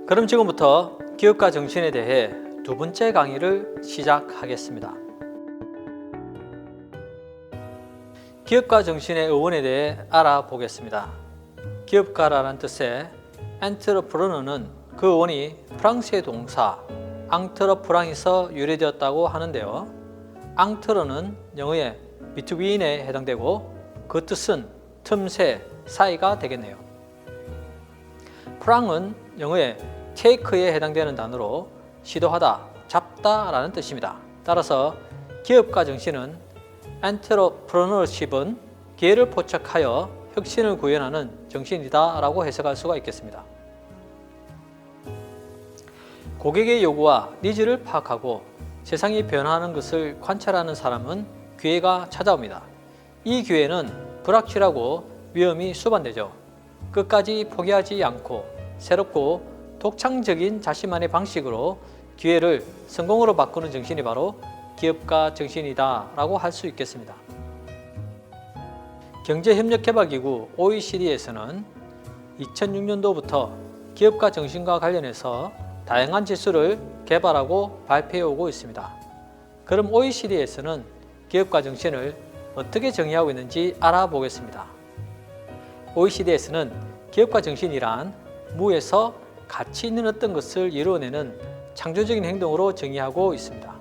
그럼 지금부터 기업가 정신에 대해 두 번째 강의를 시작하겠습니다. 기업가 정신의 어원에 대해 알아보겠습니다. 기업가라는 뜻의 엔트러프르너는 그 어원이 프랑스의 동사 앙트러프랑에서 유래되었다고 하는데요. 앙트러는 영어의 between에 해당되고 그 뜻은 틈새, 사이가 되겠네요. 프랑은 영어의 take에 해당되는 단어로 시도하다, 잡다 라는 뜻입니다. 따라서 기업가 정신은 엔트러프러너십은 기회를 포착하여 혁신을 구현하는 정신이다 라고 해석할 수가 있겠습니다. 고객의 요구와 니즈를 파악하고 세상이 변화하는 것을 관찰하는 사람은 기회가 찾아옵니다. 이 기회는 불확실하고 위험이 수반되죠. 끝까지 포기하지 않고 새롭고 독창적인 자신만의 방식으로 기회를 성공으로 바꾸는 정신이 바로 기업가 정신이다 라고 할 수 있겠습니다. 경제협력개발기구 OECD에서는 2006년도부터 기업가 정신과 관련해서 다양한 지수를 개발하고 발표해 오고 있습니다. 그럼 OECD에서는 기업가 정신을 어떻게 정의하고 있는지 알아보겠습니다. OECD에서는 기업가 정신이란 무에서 가치 있는 어떤 것을 이루어내는 창조적인 행동으로 정의하고 있습니다.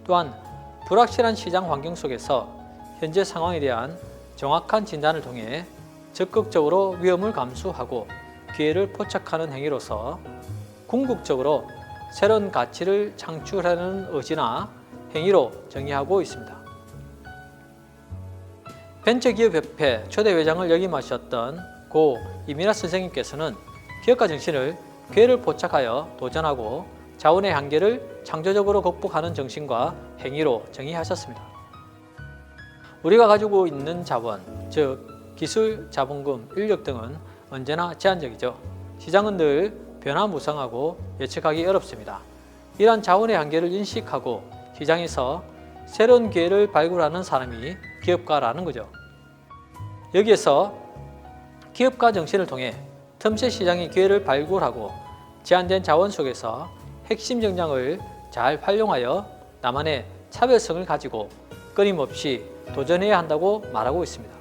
또한 불확실한 시장 환경 속에서 현재 상황에 대한 정확한 진단을 통해 적극적으로 위험을 감수하고 기회를 포착하는 행위로서 궁극적으로 새로운 가치를 창출하는 의지나 행위로 정의하고 있습니다. 벤처기업협회 초대 회장을 역임하셨던 고 이민하 선생님께서는 기업가 정신을 기회를 포착하여 도전하고 자원의 한계를 창조적으로 극복하는 정신과 행위로 정의하셨습니다. 우리가 가지고 있는 자원, 즉 기술, 자본금, 인력 등은 언제나 제한적이죠. 시장은 늘 변화무쌍하고 예측하기 어렵습니다. 이러한 자원의 한계를 인식하고 시장에서 새로운 기회를 발굴하는 사람이 기업가라는 거죠. 여기에서 기업가 정신을 통해 틈새 시장의 기회를 발굴하고 제한된 자원 속에서 핵심 역량을 잘 활용하여 나만의 차별성을 가지고 끊임없이 도전해야 한다고 말하고 있습니다.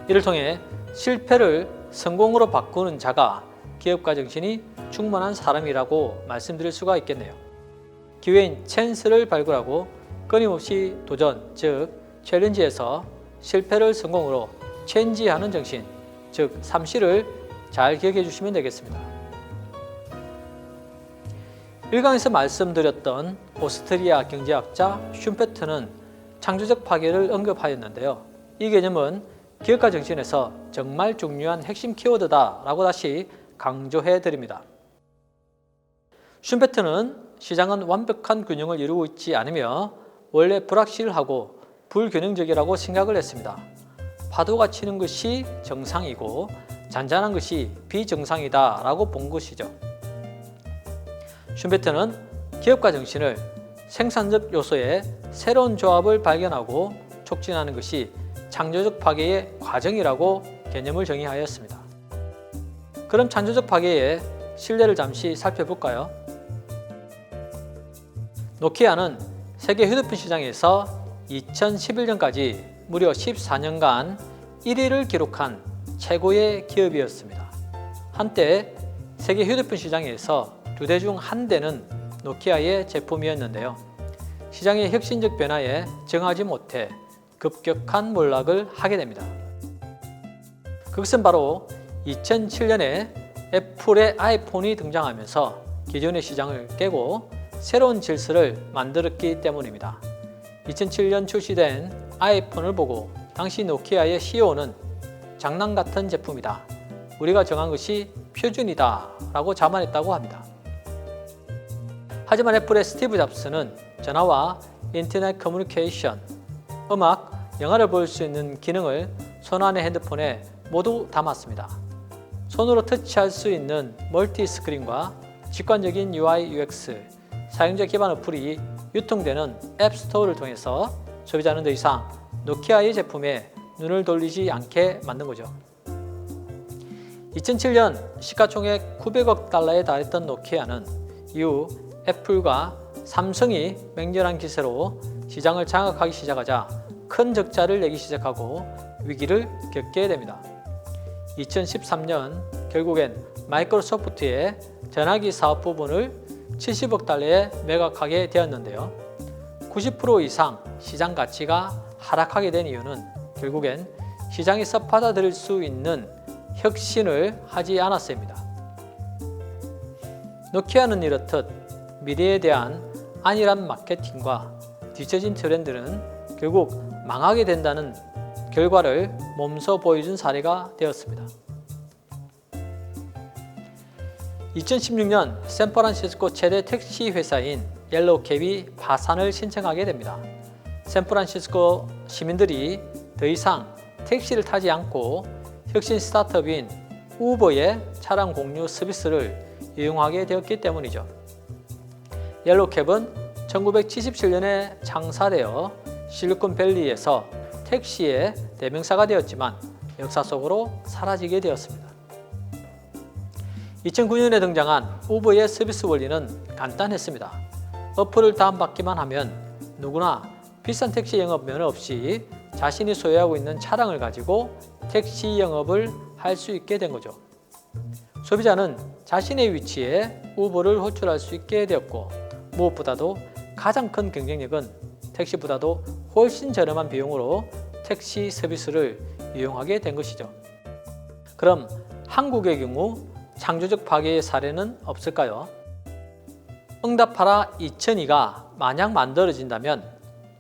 이를 통해 실패를 성공으로 바꾸는 자가 기업가 정신이 충만한 사람이라고 말씀드릴 수가 있겠네요. 기회인 찬스를 발굴하고 끊임없이 도전, 즉 챌린지에서 실패를 성공으로 체인지하는 정신, 즉 삼시를 잘 기억해 주시면 되겠습니다. 1강에서 말씀드렸던 오스트리아 경제학자 슌페트는 창조적 파괴를 언급하였는데요. 이 개념은 기업가 정신에서 정말 중요한 핵심 키워드다 라고 다시 강조해 드립니다. 슌페트는 시장은 완벽한 균형을 이루고 있지 않으며 원래 불확실하고 불균형적이라고 생각을 했습니다. 파도가 치는 것이 정상이고 잔잔한 것이 비정상이다 라고 본 것이죠. 슌페트는 기업가 정신을 생산적 요소의 새로운 조합을 발견하고 촉진하는 것이 창조적 파괴의 과정이라고 개념을 정의하였습니다. 그럼 창조적 파괴의 실례를 잠시 살펴볼까요? 노키아는 세계 휴대폰 시장에서 2011년까지 무려 14년간 1위를 기록한 최고의 기업이었습니다. 한때 세계 휴대폰 시장에서 2대 중 1대는 노키아의 제품이었는데요. 시장의 혁신적 변화에 정하지 못해 급격한 몰락을 하게 됩니다. 그것은 바로 2007년에 애플의 아이폰이 등장하면서 기존의 시장을 깨고 새로운 질서를 만들었기 때문입니다. 2007년 출시된 아이폰을 보고 당시 노키아의 CEO는 장난 같은 제품이다. 우리가 정한 것이 표준이다 라고 자만했다고 합니다. 하지만 애플의 스티브 잡스는 전화와 인터넷 커뮤니케이션, 음악, 영화를 볼 수 있는 기능을 손안의 핸드폰에 모두 담았습니다. 손으로 터치할 수 있는 멀티 스크린과 직관적인 UI, UX, 사용자 기반 어플이 유통되는 앱스토어를 통해서 소비자는 더 이상 노키아의 제품에 눈을 돌리지 않게 만든 거죠. 2007년 시가총액 900억 달러에 달했던 노키아는 이후 애플과 삼성이 맹렬한 기세로 시장을 장악하기 시작하자 큰 적자를 내기 시작하고 위기를 겪게 됩니다. 2013년 결국엔 마이크로소프트의 전화기 사업 부분을 70억 달러에 매각하게 되었는데요. 90% 이상 시장 가치가 하락하게 된 이유는 결국엔 시장에서 받아들일 수 있는 혁신을 하지 않았습니다. 노키아는 이렇듯 미래에 대한 안일한 마케팅과 뒤처진 트렌드는 결국 망하게 된다는 결과를 몸소 보여준 사례가 되었습니다. 2016년 샌프란시스코 최대 택시 회사인 옐로우캡이 파산을 신청하게 됩니다. 샌프란시스코 시민들이 더 이상 택시를 타지 않고 혁신 스타트업인 우버의 차량 공유 서비스를 이용하게 되었기 때문이죠. 옐로우캡은 1977년에 창사되어 실리콘밸리에서 택시의 대명사가 되었지만 역사 속으로 사라지게 되었습니다. 2009년에 등장한 우버의 서비스 원리는 간단했습니다. 어플을 다운받기만 하면 누구나 비싼 택시 영업 면허 없이 자신이 소유하고 있는 차량을 가지고 택시 영업을 할 수 있게 된 거죠. 소비자는 자신의 위치에 우버를 호출할 수 있게 되었고, 무엇보다도 가장 큰 경쟁력은 택시보다도 훨씬 저렴한 비용으로 택시 서비스를 이용하게 된 것이죠. 그럼 한국의 경우 창조적 파괴의 사례는 없을까요? 응답하라 2002가 만약 만들어진다면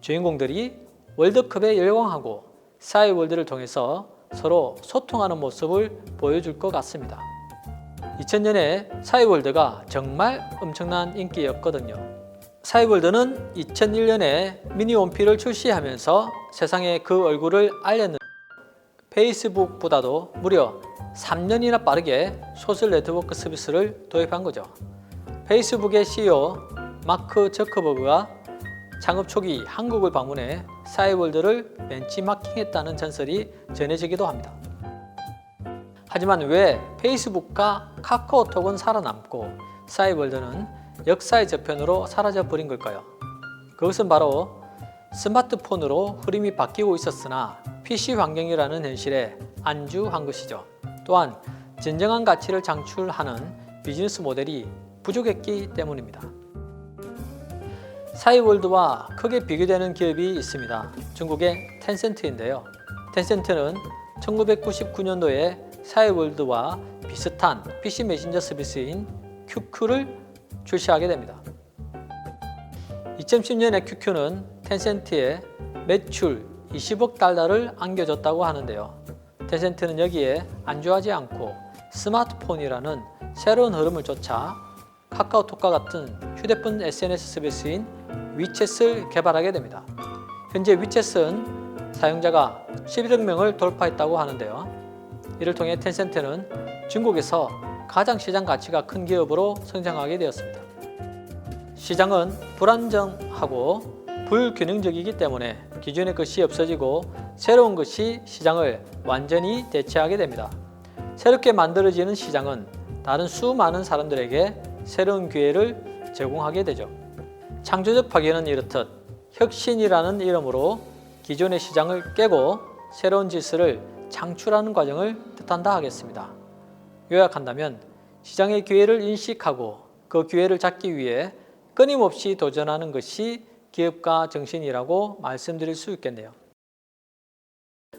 주인공들이 월드컵에 열광하고 싸이월드를 통해서 서로 소통하는 모습을 보여줄 것 같습니다. 2000년에 싸이월드가 정말 엄청난 인기였거든요. 싸이월드는 2001년에 미니홈피를 출시하면서 세상에 그 얼굴을 알렸는데 페이스북보다도 무려 3년이나 빠르게 소셜 네트워크 서비스를 도입한 거죠. 페이스북의 CEO 마크 저커버그가 창업 초기 한국을 방문해 싸이월드를 벤치마킹했다는 전설이 전해지기도 합니다. 하지만 왜 페이스북과 카카오톡은 살아남고 싸이월드는 역사의 저편으로 사라져버린 걸까요? 그것은 바로 스마트폰으로 흐름이 바뀌고 있었으나 PC 환경이라는 현실에 안주한 것이죠. 또한 진정한 가치를 창출하는 비즈니스 모델이 부족했기 때문입니다. 싸이월드와 크게 비교되는 기업이 있습니다. 중국의 텐센트인데요. 텐센트는 1999년도에 싸이월드와 비슷한 PC 메신저 서비스인 QQ를 출시하게 됩니다. 2010년에 QQ는 텐센트에 매출 20억 달러를 안겨줬다고 하는데요. 텐센트는 여기에 안주하지 않고 스마트폰이라는 새로운 흐름을 쫓아 카카오톡과 같은 휴대폰 SNS 서비스인 위챗을 개발하게 됩니다. 현재 위챗은 사용자가 11억 명을 돌파했다고 하는데요. 이를 통해 텐센트는 중국에서 가장 시장 가치가 큰 기업으로 성장하게 되었습니다. 시장은 불안정하고 불균형적이기 때문에 기존의 것이 없어지고 새로운 것이 시장을 완전히 대체하게 됩니다. 새롭게 만들어지는 시장은 다른 수많은 사람들에게 새로운 기회를 제공하게 되죠. 창조적 파괴는 이렇듯 혁신이라는 이름으로 기존의 시장을 깨고 새로운 질서를 창출하는 과정을 뜻한다 하겠습니다. 요약한다면 시장의 기회를 인식하고 그 기회를 잡기 위해 끊임없이 도전하는 것이 기업가 정신이라고 말씀드릴 수 있겠네요.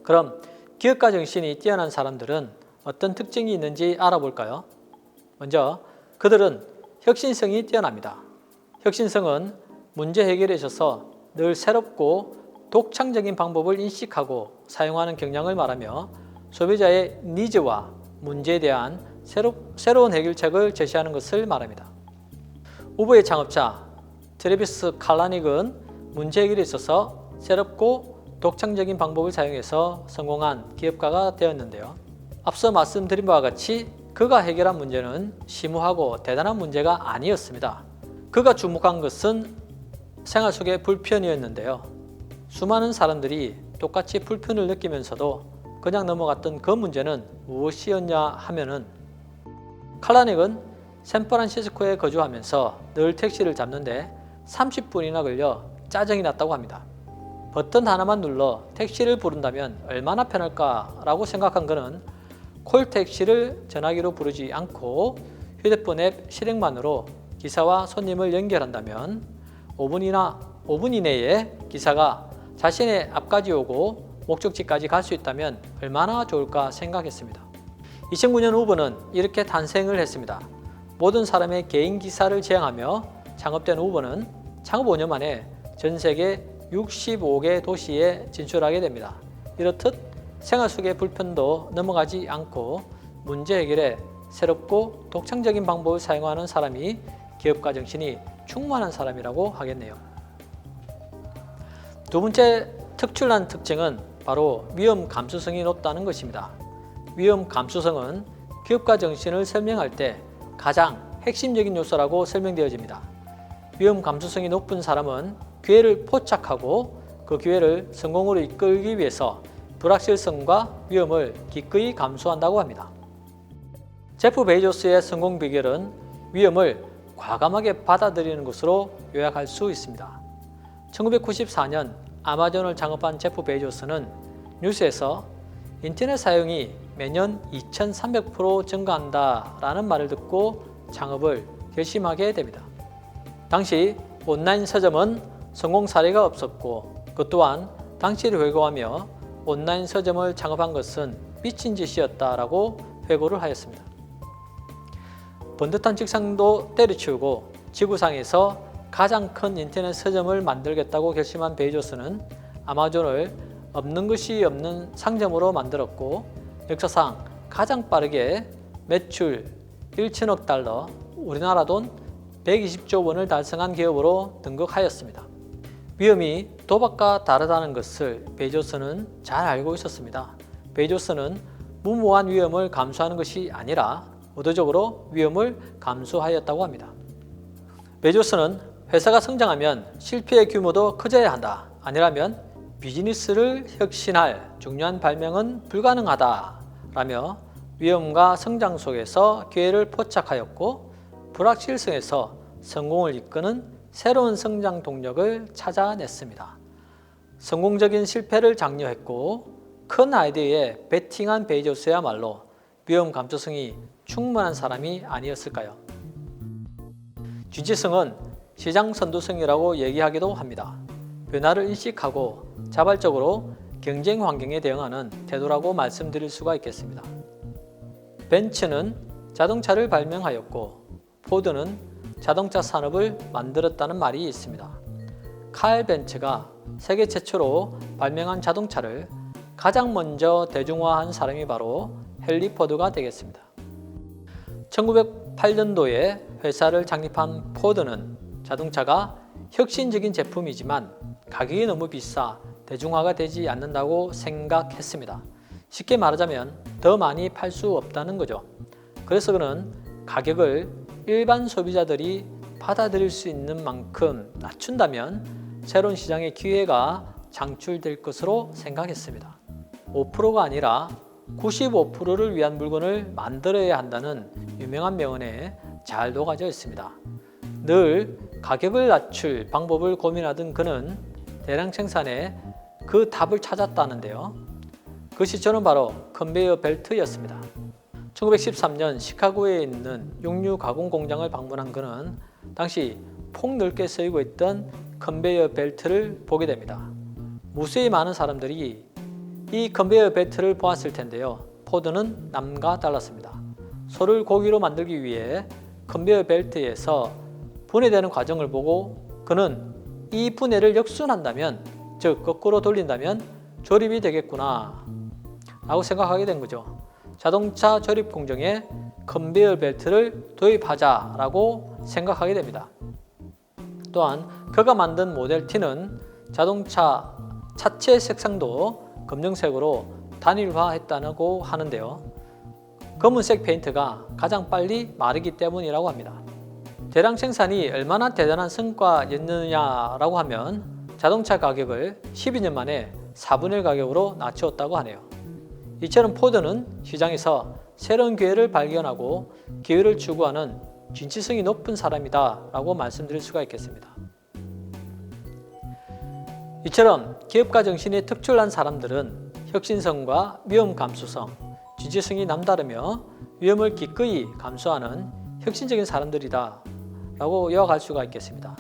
그럼 기업가 정신이 뛰어난 사람들은 어떤 특징이 있는지 알아볼까요? 먼저 그들은 혁신성이 뛰어납니다. 혁신성은 문제 해결에 있어서 늘 새롭고 독창적인 방법을 인식하고 사용하는 경향을 말하며 소비자의 니즈와 문제에 대한 새로운 해결책을 제시하는 것을 말합니다. 우버의 창업자 트래비스 칼라닉은 문제 해결에 있어서 새롭고 독창적인 방법을 사용해서 성공한 기업가가 되었는데요. 앞서 말씀드린 바와 같이 그가 해결한 문제는 심오하고 대단한 문제가 아니었습니다. 그가 주목한 것은 생활 속의 불편이었는데요. 수많은 사람들이 똑같이 불편을 느끼면서도 그냥 넘어갔던 그 문제는 무엇이었냐 하면은 칼라닉은 샌프란시스코에 거주하면서 늘 택시를 잡는데 30분이나 걸려 짜증이 났다고 합니다. 버튼 하나만 눌러 택시를 부른다면 얼마나 편할까라고 생각한 그는 콜택시를 전화기로 부르지 않고 휴대폰 앱 실행만으로 기사와 손님을 연결한다면 5분 이내에 기사가 자신의 앞까지 오고 목적지까지 갈 수 있다면 얼마나 좋을까 생각했습니다. 2009년 우버는 이렇게 탄생을 했습니다. 모든 사람의 개인 기사를 지향하며 창업된 우버는 창업 5년 만에 전 세계 65개 도시에 진출하게 됩니다. 이렇듯 생활 속의 불편도 넘어가지 않고 문제 해결에 새롭고 독창적인 방법을 사용하는 사람이 기업가 정신이 충만한 사람이라고 하겠네요. 두 번째 특출난 특징은 바로 위험 감수성이 높다는 것입니다. 위험 감수성은 기업가 정신을 설명할 때 가장 핵심적인 요소라고 설명되어집니다. 위험 감수성이 높은 사람은 기회를 포착하고 그 기회를 성공으로 이끌기 위해서 불확실성과 위험을 기꺼이 감수한다고 합니다. 제프 베이조스의 성공 비결은 위험을 과감하게 받아들이는 것으로 요약할 수 있습니다. 1994년 아마존을 창업한 제프 베이조스는 뉴스에서 인터넷 사용이 매년 2300% 증가한다라는 말을 듣고 창업을 결심하게 됩니다. 당시 온라인 서점은 성공 사례가 없었고 그 또한 당시를 회고하며 온라인 서점을 창업한 것은 미친 짓이었다라고 회고를 하였습니다. 번듯한 직장도 때려치우고 지구상에서 가장 큰 인터넷 서점을 만들겠다고 결심한 베이조스는 아마존을 없는 것이 없는 상점으로 만들었고 역사상 가장 빠르게 매출 1천억 달러, 우리나라 돈 120조 원을 달성한 기업으로 등극하였습니다. 위험이 도박과 다르다는 것을 베이조스는 잘 알고 있었습니다. 베이조스는 무모한 위험을 감수하는 것이 아니라 의도적으로 위험을 감수하였다고 합니다. 베이조스는 회사가 성장하면 실패의 규모도 커져야 한다. 아니라면 비즈니스를 혁신할 중요한 발명은 불가능하다. 라며 위험과 성장 속에서 기회를 포착하였고 불확실성에서 성공을 이끄는 새로운 성장 동력을 찾아냈습니다. 성공적인 실패를 장려했고 큰 아이디어에 베팅한 베이조스야말로 위험 감수성이 충분한 사람이 아니었을까요? 진취성은 시장 선도성이라고 얘기하기도 합니다. 변화를 인식하고 자발적으로 경쟁 환경에 대응하는 태도라고 말씀드릴 수가 있겠습니다. 벤츠는 자동차를 발명하였고 포드는 자동차 산업을 만들었다는 말이 있습니다. 칼 벤츠가 세계 최초로 발명한 자동차를 가장 먼저 대중화한 사람이 바로 헨리 포드가 되겠습니다. 1908년도에 회사를 창립한 포드는 자동차가 혁신적인 제품이지만 가격이 너무 비싸 대중화가 되지 않는다고 생각했습니다. 쉽게 말하자면 더 많이 팔 수 없다는 거죠. 그래서 그는 가격을 일반 소비자들이 받아들일 수 있는 만큼 낮춘다면 새로운 시장의 기회가 창출될 것으로 생각했습니다. 5%가 아니라 95%를 위한 물건을 만들어야 한다는 유명한 명언에 잘 녹아져 있습니다. 늘 가격을 낮출 방법을 고민하던 그는 대량 생산에 그 답을 찾았다는데요. 그 시초는 바로 컨베이어 벨트였습니다. 1913년 시카고에 있는 육류 가공 공장을 방문한 그는 당시 폭넓게 쓰이고 있던 컨베이어 벨트를 보게 됩니다. 무수히 많은 사람들이 이 컨베이어 벨트를 보았을 텐데요. 포드는 남과 달랐습니다. 소를 고기로 만들기 위해 컨베이어 벨트에서 분해되는 과정을 보고 그는 이 분해를 역순한다면, 즉 거꾸로 돌린다면 조립이 되겠구나 라고 생각하게 된 거죠. 자동차 조립 공정에 컨베이어 벨트를 도입하자라고 생각하게 됩니다. 또한 그가 만든 모델 T는 자동차 차체 색상도 검정색으로 단일화했다고 하는데요. 검은색 페인트가 가장 빨리 마르기 때문이라고 합니다. 대량 생산이 얼마나 대단한 성과였느냐라고 하면 자동차 가격을 12년 만에 4분의 1 가격으로 낮추었다고 하네요. 이처럼 포드는 시장에서 새로운 기회를 발견하고 기회를 추구하는 진취성이 높은 사람이다 라고 말씀드릴 수가 있겠습니다. 이처럼 기업가 정신이 특출난 사람들은 혁신성과 위험 감수성, 진취성이 남다르며 위험을 기꺼이 감수하는 혁신적인 사람들이다 라고 요약할 수가 있겠습니다.